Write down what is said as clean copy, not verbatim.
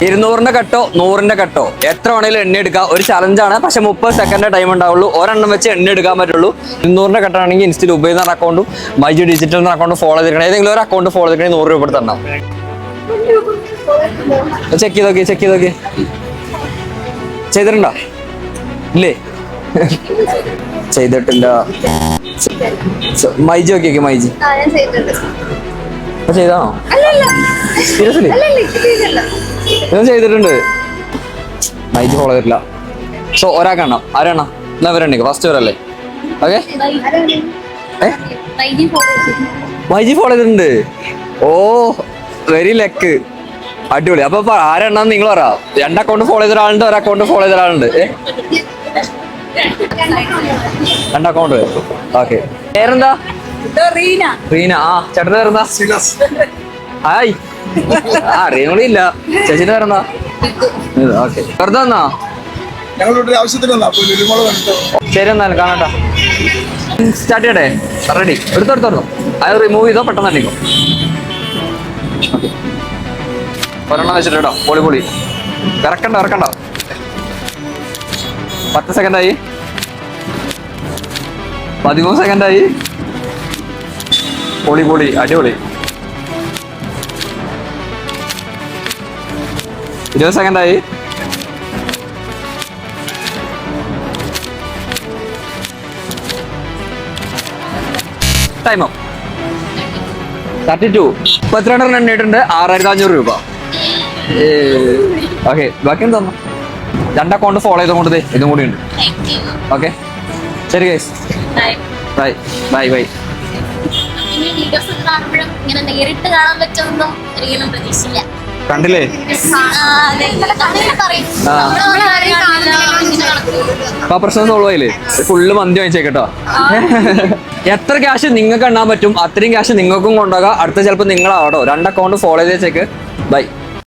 200-ന്റെ കട്ടോ 100-ന്റെ കട്ടോ എത്ര വേണേലും എണ്ണ എടുക്കാം. ഒരു ചലഞ്ചാണ്. പക്ഷെ 30 സെക്കൻഡ് ടൈം ഉണ്ടാവുള്ളൂ. ഒരെണ്ണം വെച്ച് എണ്ണ എടുക്കാൻ പറ്റുള്ളൂ. 200-ന്റെ കട്ടാണെങ്കിൽ ഇൻസ്റ്റയിൽ ഉപയോഗിക്കുന്ന അക്കൗണ്ടും മൈജി ഡിജിറ്റൽ അക്കൗണ്ട് ഫോളോ ചെയ്തിരിക്കണം. ഏതെങ്കിലും ഒരു അക്കൗണ്ട് ഫോളോ ചെയ്തിരിക്കണമെങ്കിൽ 100 രൂപ തരണം. ചെക്ക് ചെയ്ത് നോക്കി ചെയ്തിട്ടുണ്ടോ? ഇല്ലേ? ചെയ്തിട്ടില്ല. മൈജി നോക്കിയൊക്കെ മൈജി ചെയ്താണോ? സീരിയസ്ലി ഞാൻ ചെയ്തിട്ടുണ്ട്. മൈജി ഫോളോ ചെയ്തിട്ടില്ല. സോ ഒരാൾക്കെണ്ണം ആരെണ്ണം എന്നാ വരണ്ടേ ഫസ്റ്റ് വരല്ലേ? ഓക്കെ മൈജി ഫോളോ ചെയ്തിട്ടുണ്ട്. ഓ വെരി ലക്ക്. അടിപൊളി. അപ്പൊ ആരെണ്ണം നിങ്ങൾ പറ. 2 അക്കൗണ്ട് ഫോളോ ചെയ്ത ഒരാളുണ്ട്, 1 അക്കൗണ്ട് ഫോളോ ചെയ്ത ഒരാളുണ്ട്. 2 അക്കൗണ്ട്. ഓക്കെ പേരെന്താ? റീന. ആ ചേട്ടൻ്റെ പേരെന്താ? ഹായ്. ആ റീനോളി ഇല്ല. ചേച്ചിന്റെ പേരെന്താ? ഓക്കെ വെറുതെ വന്നാ? ശരി എന്നാലും കാണാട്ടോ. സ്റ്റാർട്ട് ചെയ്യട്ടെ? റെഡി. എടുത്തോടുത്തോളൂ. അത് റിമൂവ് ചെയ്തോ പെട്ടെന്ന് അടിക്കും. ഒരെണ്ണം വെച്ചിട്ടോ. പൊളി ഇറക്കണ്ട 10 സെക്കൻഡായി. 13 സെക്കൻഡായി. പൊളി അടിപൊളി. 20 സെക്കൻഡായി. ടൈം 32. 32 എണ്ണിട്ടുണ്ട്. 6500 രൂപ. ഓക്കെ ബാക്കി എന്താ? 2 അക്കൗണ്ട് ഫോളോ ചെയ്തുകൊണ്ട് ഇതും കൂടി ഉണ്ട്. ഓക്കെ ശരി ഗൈസ്. ബൈ. കണ്ടില്ലേ? അപ്പൊ പ്രശ്നം സോൾവ് ആയില്ലേ? ഫുള്ള് മന്തി വാങ്ങിച്ചേക്കട്ടോ. എത്ര ക്യാഷ് നിങ്ങൾക്ക് എണ്ണാൻ പറ്റും അത്രയും ക്യാഷ് നിങ്ങൾക്കും കൊണ്ടുപോകാം. അടുത്ത ചിലപ്പോൾ നിങ്ങളാവട്ടോ. 2 അക്കൗണ്ട് ഫോളോ ചെയ്ത് വെച്ചേക്ക്. ബൈ.